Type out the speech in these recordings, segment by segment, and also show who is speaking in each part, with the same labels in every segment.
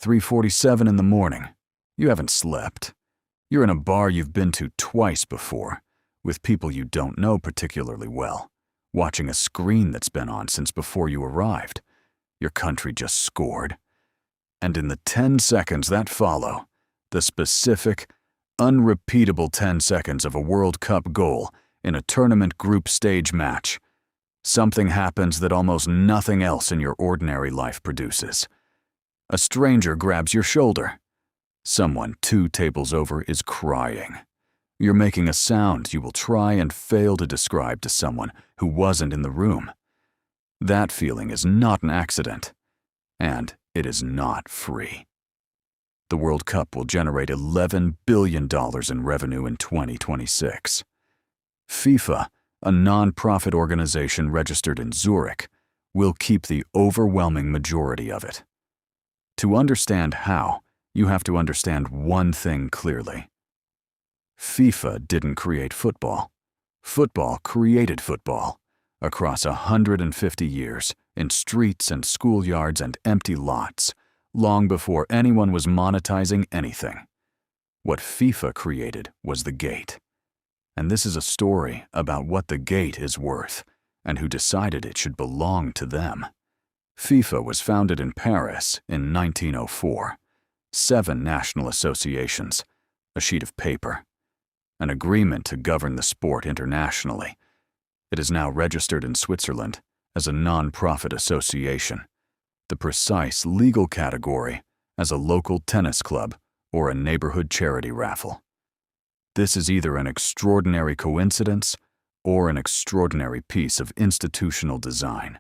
Speaker 1: 3:47 in the morning. You haven't slept. You're in a bar you've been to twice before, with people you don't know particularly well, watching a screen that's been on since before you arrived. Your country just scored. And in the 10 seconds that follow, the specific, unrepeatable 10 seconds of a World Cup goal in a tournament group stage match, something happens that almost nothing else in your ordinary life produces. A stranger grabs your shoulder. Someone 2 tables over is crying. You're making a sound you will try and fail to describe to someone who wasn't in the room. That feeling is not an accident, and it is not free. The World Cup will generate $11 billion in revenue in 2026. FIFA, a non-profit organization registered in Zurich, will keep the overwhelming majority of it. To understand how, you have to understand one thing clearly. FIFA didn't create football. Football created football across 150 years in streets and schoolyards and empty lots, long before anyone was monetizing anything. What FIFA created was the gate. And this is a story about what the gate is worth and who decided it should belong to them. FIFA was founded in Paris in 1904. 7 national associations, a sheet of paper, an agreement to govern the sport internationally. It is now registered in Switzerland as a non-profit association, the precise legal category as a local tennis club or a neighborhood charity raffle. This is either an extraordinary coincidence or an extraordinary piece of institutional design,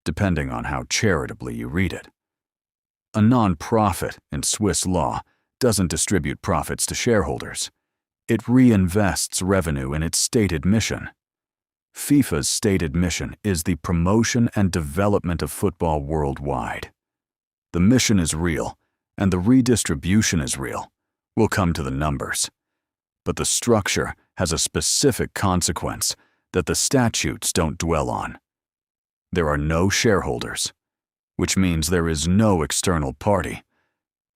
Speaker 1: depending on how charitably you read it. A non-profit in Swiss law doesn't distribute profits to shareholders. It reinvests revenue in its stated mission. FIFA's stated mission is the promotion and development of football worldwide. The mission is real, and the redistribution is real. We'll come to the numbers. But the structure has a specific consequence that the statutes don't dwell on. There are no shareholders, which means there is no external party,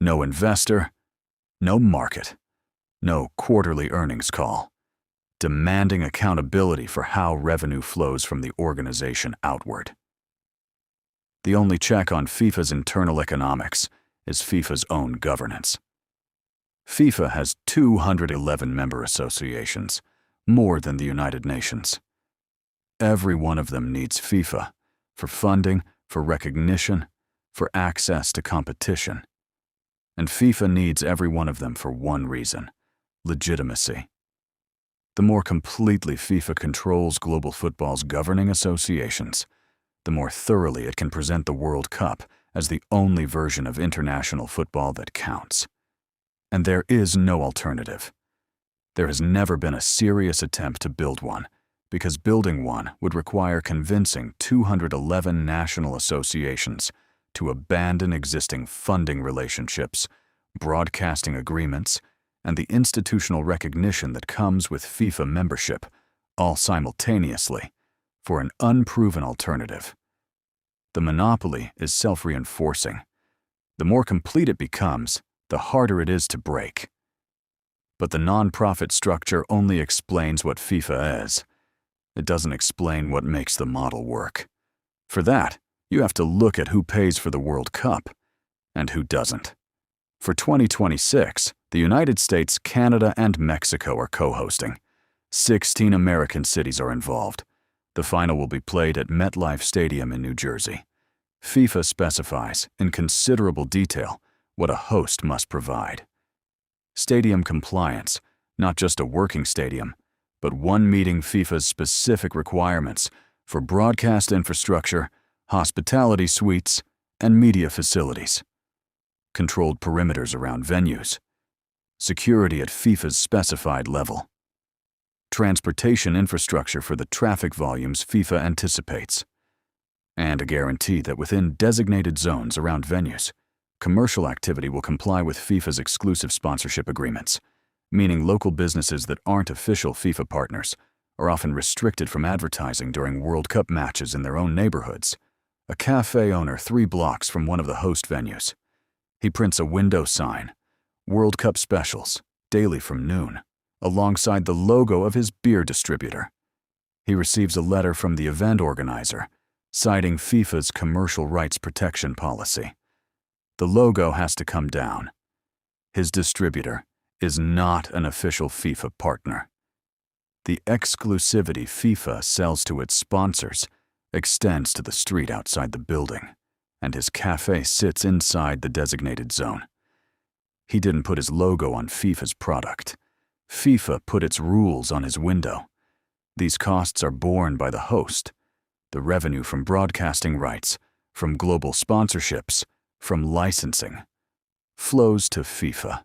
Speaker 1: no investor, no market, no quarterly earnings call, demanding accountability for how revenue flows from the organization outward. The only check on FIFA's internal economics is FIFA's own governance. FIFA has 211 member associations, more than the United Nations. Every one of them needs FIFA for funding, for recognition, for access to competition. And FIFA needs every one of them for one reason: legitimacy. The more completely FIFA controls global football's governing associations, the more thoroughly it can present the World Cup as the only version of international football that counts. And there is no alternative. There has never been a serious attempt to build one, because building one would require convincing 211 national associations to abandon existing funding relationships, broadcasting agreements, and the institutional recognition that comes with FIFA membership, all simultaneously, for an unproven alternative. The monopoly is self-reinforcing. The more complete it becomes, the harder it is to break. But the non-profit structure only explains what FIFA is. It doesn't explain what makes the model work. For that, you have to look at who pays for the World Cup and who doesn't. For 2026, the United States, Canada, and Mexico are co-hosting. 16 American cities are involved. The final will be played at MetLife Stadium in New Jersey. FIFA specifies, in considerable detail, what a host must provide. Stadium compliance, not just a working stadium, but one meeting FIFA's specific requirements for broadcast infrastructure, hospitality suites, and media facilities. Controlled perimeters around venues. Security at FIFA's specified level. Transportation infrastructure for the traffic volumes FIFA anticipates. And a guarantee that within designated zones around venues, commercial activity will comply with FIFA's exclusive sponsorship agreements, meaning local businesses that aren't official FIFA partners are often restricted from advertising during World Cup matches in their own neighborhoods. A cafe owner 3 blocks from one of the host venues. He prints a window sign, World Cup specials, daily from noon, alongside the logo of his beer distributor. He receives a letter from the event organizer, citing FIFA's commercial rights protection policy. The logo has to come down. His distributor is not an official FIFA partner. The exclusivity FIFA sells to its sponsors extends to the street outside the building, and his cafe sits inside the designated zone. He didn't put his logo on FIFA's product. FIFA put its rules on his window. These costs are borne by the host. The revenue from broadcasting rights, from global sponsorships, from licensing, flows to FIFA.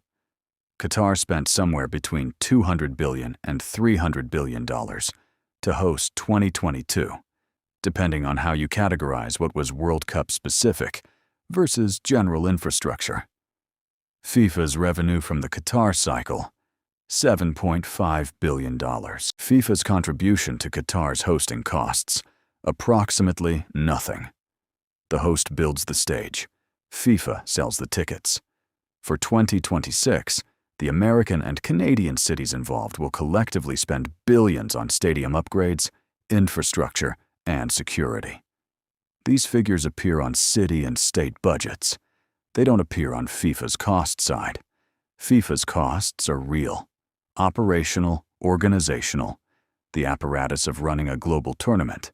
Speaker 1: Qatar spent somewhere between $200 billion and $300 billion to host 2022, depending on how you categorize what was World Cup specific versus general infrastructure. FIFA's revenue from the Qatar cycle, $7.5 billion. FIFA's contribution to Qatar's hosting costs, approximately nothing. The host builds the stage. FIFA sells the tickets. For 2026, the American and Canadian cities involved will collectively spend billions on stadium upgrades, infrastructure, and security. These figures appear on city and state budgets. They don't appear on FIFA's cost side. FIFA's costs are real, operational, organizational, the apparatus of running a global tournament.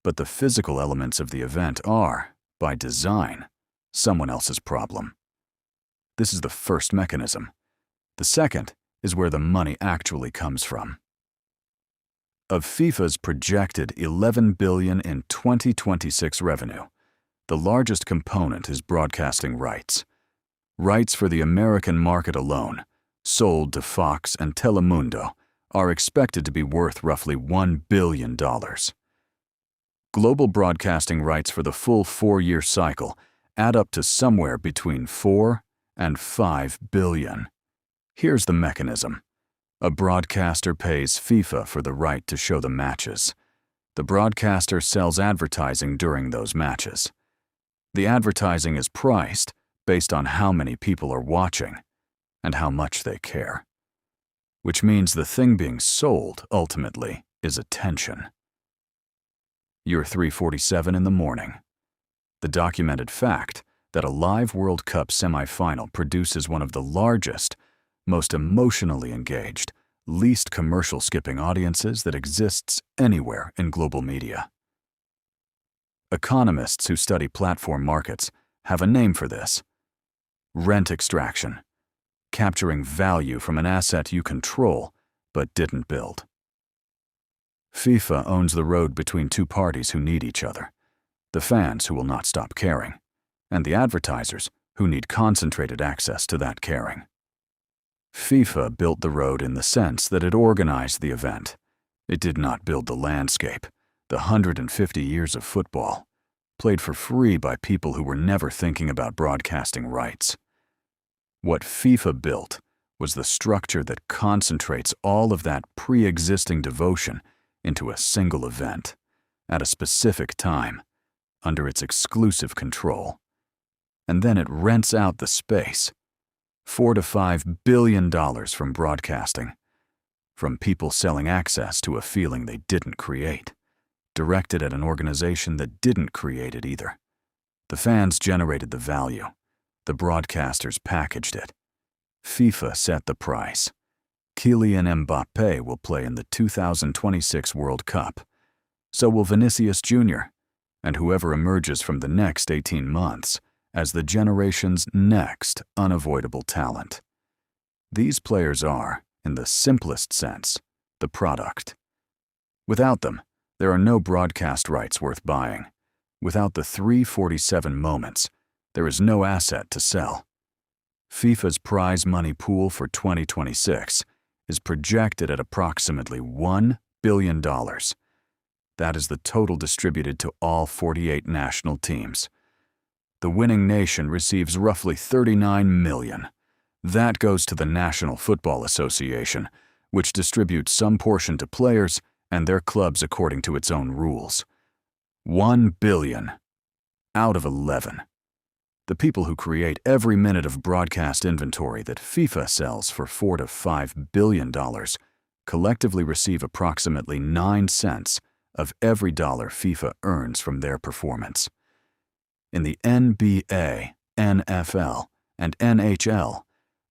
Speaker 1: But the physical elements of the event are, by design, someone else's problem. This is the first mechanism. The second is where the money actually comes from. Of FIFA's projected $11 billion in 2026 revenue, the largest component is broadcasting rights. Rights for the American market alone, sold to Fox and Telemundo, are expected to be worth roughly $1 billion. Global broadcasting rights for the full 4-year cycle add up to somewhere between $4 and $5 billion. Here's the mechanism. A broadcaster pays FIFA for the right to show the matches. The broadcaster sells advertising during those matches. The advertising is priced based on how many people are watching and how much they care. Which means the thing being sold, ultimately, is attention. You're 3:47 in the morning. The documented fact that a live World Cup semifinal produces one of the largest, most emotionally engaged, least commercial skipping audiences that exists anywhere in global media. Economists who study platform markets have a name for this: rent extraction, capturing value from an asset you control but didn't build. FIFA owns the road between two parties who need each other, the fans who will not stop caring, and the advertisers who need concentrated access to that caring. FIFA built the road in the sense that it organized the event. It did not build the landscape, the 150 years of football, played for free by people who were never thinking about broadcasting rights. What FIFA built was the structure that concentrates all of that pre-existing devotion into a single event, at a specific time, under its exclusive control. And then it rents out the space. $4 to $5 billion from broadcasting, from people selling access to a feeling they didn't create, directed at an organization that didn't create it either. The fans generated the value. The broadcasters packaged it. FIFA set the price. Kylian Mbappé will play in the 2026 World Cup. So will Vinicius Jr., and whoever emerges from the next 18 months as the generation's next unavoidable talent. These players are, in the simplest sense, the product. Without them, there are no broadcast rights worth buying. Without the 347 moments, there is no asset to sell. FIFA's prize money pool for 2026 is projected at approximately $1 billion. That is the total distributed to all 48 national teams. The winning nation receives roughly $39 million. That goes to the National Football Association, which distributes some portion to players and their clubs according to its own rules. $1 billion out of 11. The people who create every minute of broadcast inventory that FIFA sells for $4 to $5 billion collectively receive approximately 9 cents of every dollar FIFA earns from their performance. In the NBA, NFL, and NHL,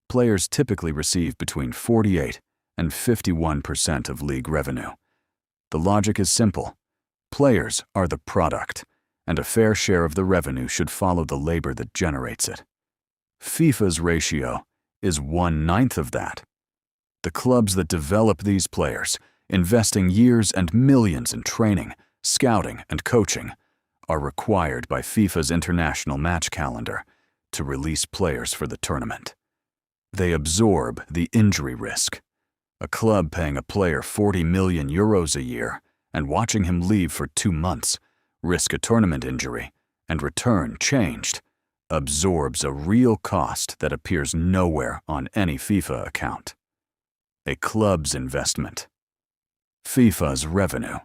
Speaker 1: players typically receive between 48 and 51% of league revenue. The logic is simple. Players are the product, and a fair share of the revenue should follow the labor that generates it. FIFA's ratio is 1/9 of that. The clubs that develop these players, investing years and millions in training, scouting, and coaching, are required by FIFA's international match calendar to release players for the tournament. They absorb the injury risk. A club paying a player €40 million a year and watching him leave for 2 months, risk a tournament injury, and return changed, absorbs a real cost that appears nowhere on any FIFA account. A club's investment. FIFA's revenue.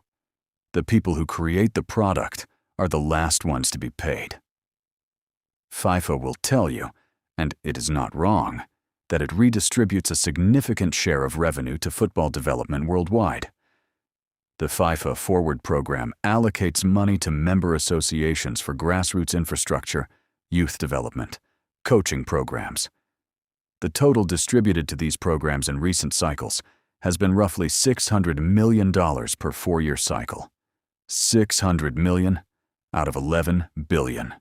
Speaker 1: The people who create the product are the last ones to be paid. FIFA will tell you, and it is not wrong, that it redistributes a significant share of revenue to football development worldwide. The FIFA Forward program allocates money to member associations for grassroots infrastructure, youth development, coaching programs. The total distributed to these programs in recent cycles has been roughly $600 million per 4-year cycle. $600 million out of $11 billion.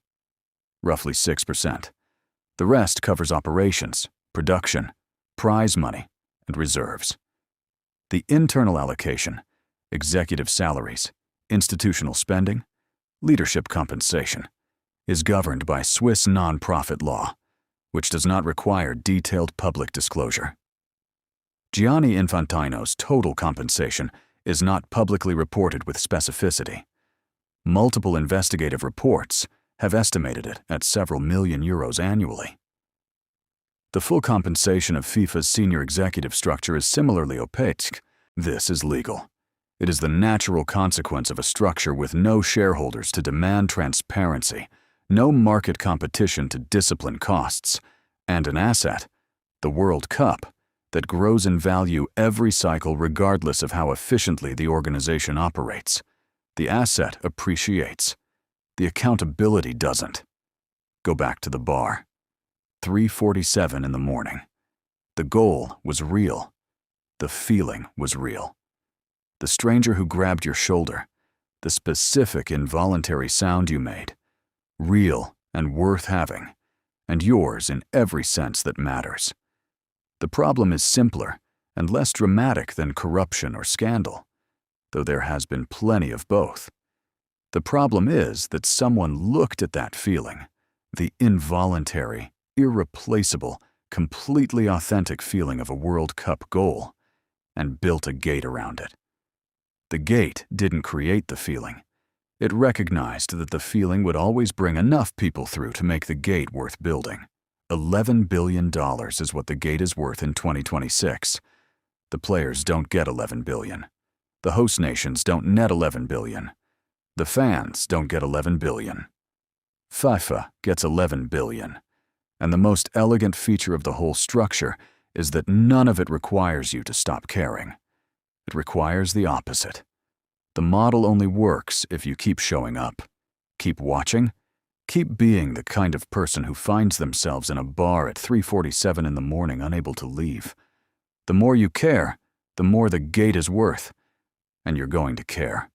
Speaker 1: Roughly 6%. The rest covers operations, production, prize money, and reserves. The internal allocation, executive salaries, institutional spending, leadership compensation, is governed by Swiss non-profit law, which does not require detailed public disclosure. Gianni Infantino's total compensation is not publicly reported with specificity. Multiple investigative reports have estimated it at several million euros annually. The full compensation of FIFA's senior executive structure is similarly opaque. This is legal. It is the natural consequence of a structure with no shareholders to demand transparency, no market competition to discipline costs, and an asset, the World Cup, that grows in value every cycle regardless of how efficiently the organization operates. The asset appreciates. The accountability doesn't. Go back to the bar. 3:47 in the morning. The goal was real. The feeling was real. The stranger who grabbed your shoulder, the specific involuntary sound you made, real and worth having, and yours in every sense that matters. The problem is simpler and less dramatic than corruption or scandal, though there has been plenty of both. The problem is that someone looked at that feeling, the involuntary, irreplaceable, completely authentic feeling of a World Cup goal, and built a gate around it. The gate didn't create the feeling. It recognized that the feeling would always bring enough people through to make the gate worth building. $11 billion is what the gate is worth in 2026. The players don't get $11 billion. The host nations don't net $11 billion. The fans don't get $11 billion. FIFA gets $11 billion. And the most elegant feature of the whole structure is that none of it requires you to stop caring. It requires the opposite. The model only works if you keep showing up, keep watching, keep being the kind of person who finds themselves in a bar at 3:47 in the morning unable to leave. The more you care, the more the gate is worth, and you're going to care.